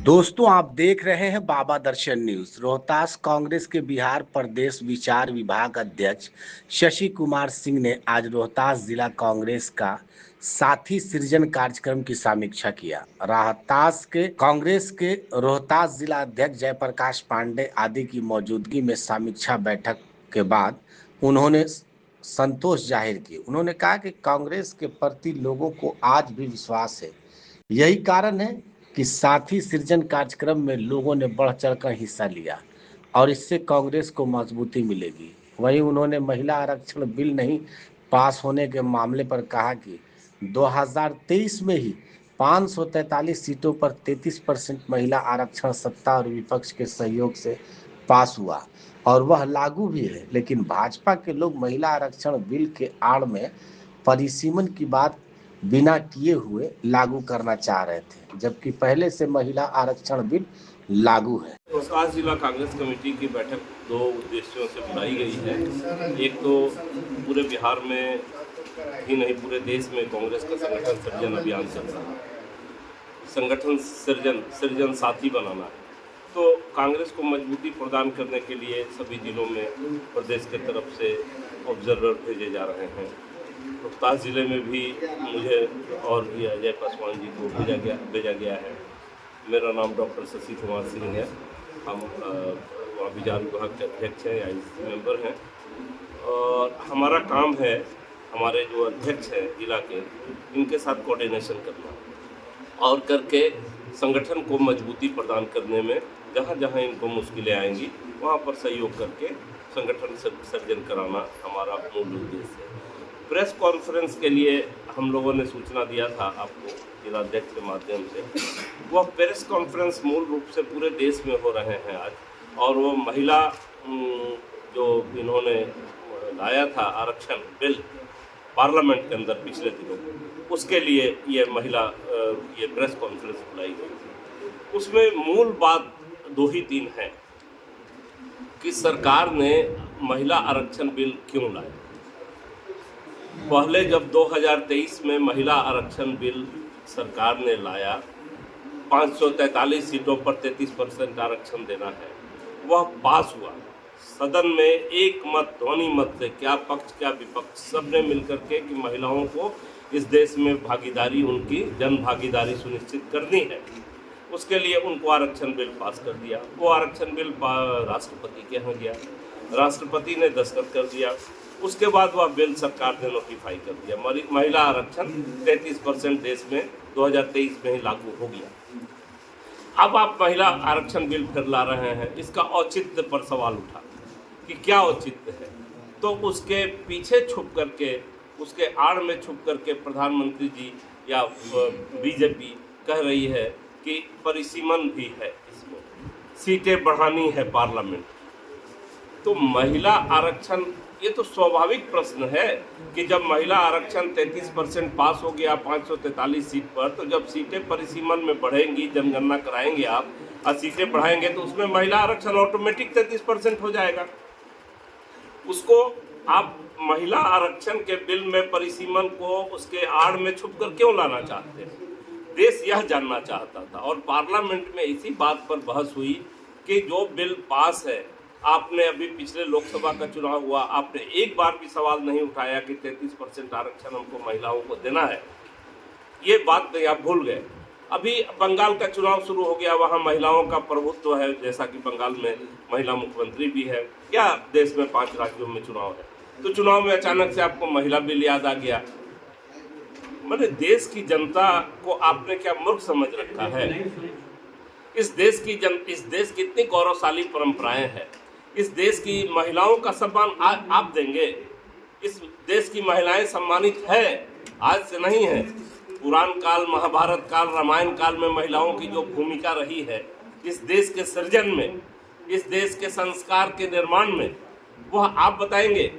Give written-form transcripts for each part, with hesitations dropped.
दोस्तों आप देख रहे हैं बाबा दर्शन न्यूज। रोहतास कांग्रेस के बिहार प्रदेश विचार विभाग अध्यक्ष शशि कुमार सिंह ने आज रोहतास जिला कांग्रेस का साथी सृजन कार्यक्रम की समीक्षा किया। रोहतास के कांग्रेस के रोहतास जिला अध्यक्ष जयप्रकाश पांडे आदि की मौजूदगी में समीक्षा बैठक के बाद उन्होंने संतोष जाहिर की। उन्होंने कहा कि कांग्रेस के प्रति लोगों को आज भी विश्वास है। यही कारण है कि साथी सृजन कार्यक्रम में लोगों ने बढ़ चढ़कर हिस्सा लिया और इससे कांग्रेस को मजबूती मिलेगी। वहीं उन्होंने महिला आरक्षण बिल नहीं पास होने के मामले पर कहा कि 2023 में ही 543 सीटों पर 33% महिला आरक्षण सत्ता और विपक्ष के सहयोग से पास हुआ और वह लागू भी है, लेकिन भाजपा के लोग महिला आरक्षण बिल के आड़ में परिसीमन की बात बिना किए हुए लागू करना चाह रहे थे, जबकि पहले से महिला आरक्षण बिल लागू है। रोहतास जिला कांग्रेस कमेटी की बैठक दो उद्देश्यों से बुलाई गई है। एक तो पूरे बिहार में ही नहीं पूरे देश में कांग्रेस का संगठन सृजन अभियान चल रहा है। संगठन सृजन साथी बनाना है, तो कांग्रेस को मजबूती प्रदान करने के लिए सभी जिलों में प्रदेश की तरफ से ऑब्जर्वर भेजे जा रहे हैं। रोहतास जिले में भी मुझे और ये अजय पासवान जी को भेजा गया है। मेरा नाम डॉक्टर शशि कुमार सिंह है। हम विचार विभाग के अध्यक्ष हैं या मेंबर हैं और हमारा काम है, हमारे जो अध्यक्ष हैं जिला के, इनके साथ कोऑर्डिनेशन करना और करके संगठन को मजबूती प्रदान करने में जहाँ जहाँ इनको मुश्किलें आएंगी वहाँ पर सहयोग करके संगठन सृजन कराना हमारा मूल उद्देश्य है। प्रेस कॉन्फ्रेंस के लिए हम लोगों ने सूचना दिया था आपको जिला अध्यक्ष के माध्यम से। वह प्रेस कॉन्फ्रेंस मूल रूप से पूरे देश में हो रहे हैं आज, और वो महिला जो इन्होंने लाया था आरक्षण बिल पार्लियामेंट के अंदर पिछले दिनों, उसके लिए ये प्रेस कॉन्फ्रेंस बुलाई गई। उसमें मूल बात दो ही तीन है कि सरकार ने महिला आरक्षण बिल क्यों लाया। पहले जब 2023 में महिला आरक्षण बिल सरकार ने लाया, 543 सीटों पर 33% आरक्षण देना है, वह पास हुआ। सदन में एक मत ध्वनि मत से, क्या पक्ष क्या विपक्ष, सबने मिलकर के कि महिलाओं को इस देश में भागीदारी, उनकी जन भागीदारी सुनिश्चित करनी है, उसके लिए उनको आरक्षण बिल पास कर दिया। वो आरक्षण बिल राष्ट्रपति के यहाँ गया, राष्ट्रपति ने दस्तखत कर दिया। उसके बाद वह बिल सरकार ने नोटिफाई कर दिया। महिला आरक्षण 33% देश में 2023 में ही लागू हो गया। अब आप महिला आरक्षण बिल फिर ला रहे हैं, इसका औचित्य पर सवाल उठा कि क्या औचित्य है। तो उसके पीछे छुप करके, उसके आड़ में छुप करके प्रधानमंत्री जी या बीजेपी कह रही है कि परिसीमन भी है, इसमें सीटें बढ़ानी है पार्लियामेंट। तो महिला आरक्षण, ये तो स्वाभाविक प्रश्न है कि जब महिला आरक्षण 33% पास हो गया 543 सीट पर, तो जब सीटें परिसीमन में बढ़ेंगी, जनगणना कराएंगे आप और सीटें बढ़ाएंगे तो उसमें महिला आरक्षण ऑटोमेटिक 33% हो जाएगा। उसको आप महिला आरक्षण के बिल में परिसीमन को उसके आड़ में छुप कर क्यों लाना चाहते हैं? देश यह जानना चाहता था और पार्लियामेंट में इसी बात पर बहस हुई कि जो बिल पास है, आपने अभी पिछले लोकसभा का चुनाव हुआ, आपने एक बार भी सवाल नहीं उठाया कि 33% आरक्षण हमको महिलाओं को देना है। ये बात नहीं, आप भूल गए। अभी बंगाल का चुनाव शुरू हो गया, वहाँ महिलाओं का प्रभुत्व है, जैसा कि बंगाल में महिला मुख्यमंत्री भी है। क्या देश में 5 राज्यों में चुनाव है, तो चुनाव में अचानक से आपको महिला बिल याद आ गया। मैंने देश की जनता को आपने क्या मूर्ख समझ रखा है? इस देश की इतनी गौरवशाली परंपराएं हैं। इस देश की महिलाओं का सम्मान आप देंगे। इस देश की महिलाएं सम्मानित है, आज से नहीं है। पुराण काल, महाभारत काल, रामायण काल में महिलाओं की जो भूमिका रही है इस देश के सृजन में, इस देश के संस्कार के निर्माण में, वह आप बताएंगे।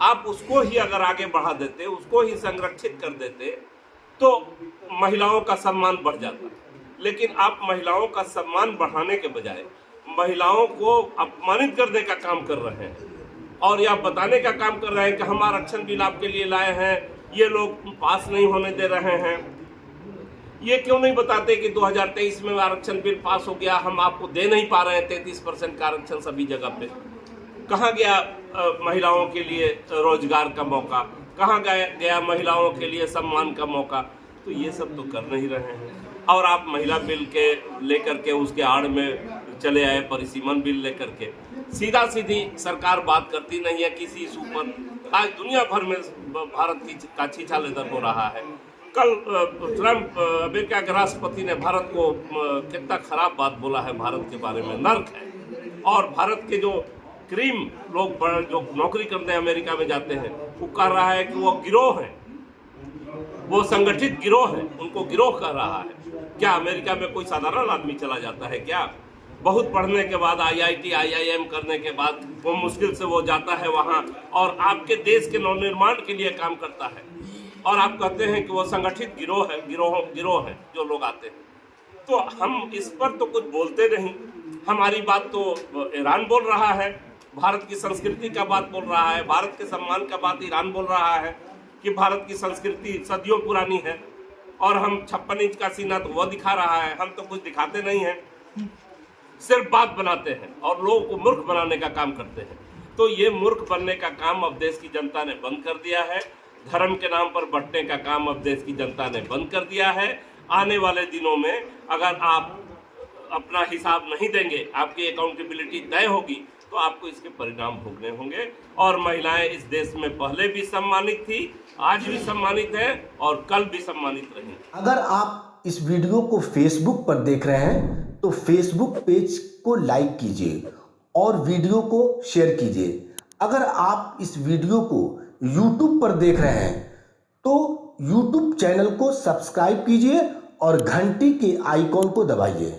आप उसको ही अगर आगे बढ़ा देते, उसको ही संरक्षित कर देते, तो महिलाओं का सम्मान बढ़ जाता। लेकिन आप महिलाओं का सम्मान बढ़ाने के बजाय महिलाओं को अपमानित करने का काम कर रहे हैं और या बताने का काम कर रहे हैं कि हम आरक्षण बिल आपके लिए लाए हैं, ये लोग पास नहीं होने दे रहे हैं। ये क्यों नहीं बताते कि 2023 में आरक्षण बिल पास हो गया, हम आपको दे नहीं पा रहे हैं 33% का आरक्षण सभी जगह पे। कहाँ गया महिलाओं के लिए रोजगार का मौका, कहाँ गया महिलाओं के लिए सम्मान का मौका? तो ये सब तो कर नहीं रहे हैं। और आप महिला बिल के लेकर के उसके आड़ में चले आए परिसीमन बिल लेकर के। सीधा सीधी सरकार बात करती नहीं है किसी इशू पर। आज दुनिया भर में भारत का छीछालेदर हो रहा है। कल ट्रंप अमेरिका के राष्ट्रपति ने भारत को कितना खराब बात बोला है, भारत के बारे में नर्क है। और भारत के जो क्रीम लोग जो नौकरी करते हैं अमेरिका में जाते हैं, वो कह रहा है कि वो गिरोह है, वो संगठित गिरोह है, उनको गिरोह कर रहा है। क्या अमेरिका में कोई साधारण आदमी चला जाता है क्या? बहुत पढ़ने के बाद IIT IIM करने के बाद वो मुश्किल से वो जाता है वहाँ और आपके देश के नवनिर्माण के लिए काम करता है। और आप कहते हैं कि वो संगठित गिरोह है, गिरोह है जो लोग आते हैं। तो हम इस पर तो कुछ बोलते नहीं। हमारी बात तो ईरान बोल रहा है, भारत की संस्कृति का बात बोल रहा है, भारत के सम्मान का बात ईरान बोल रहा है कि भारत की संस्कृति सदियों पुरानी है। और हम 56 इंच का सीना तो वो दिखा रहा है, हम तो कुछ दिखाते नहीं हैं, सिर्फ बात बनाते हैं और लोगों को मूर्ख बनाने का काम करते हैं। तो ये मूर्ख बनने का काम अब देश की जनता ने बंद कर दिया है। धर्म के नाम पर बंटने का काम अब देश की जनता ने बंद कर दिया है। आने वाले दिनों में अगर आप अपना हिसाब नहीं देंगे, आपकी अकाउंटेबिलिटी तय होगी, तो आपको इसके परिणाम भोगने होंगे। और महिलाएं इस देश में पहले भी सम्मानित थी, आज भी सम्मानित है और कल भी सम्मानित रहेंगी। अगर आप इस वीडियो को फेसबुक पर देख रहे हैं तो फेसबुक पेज को लाइक कीजिए और वीडियो को शेयर कीजिए। अगर आप इस वीडियो को यूट्यूब पर देख रहे हैं तो यूट्यूब चैनल को सब्सक्राइब कीजिए और घंटी के आइकॉन को दबाइए।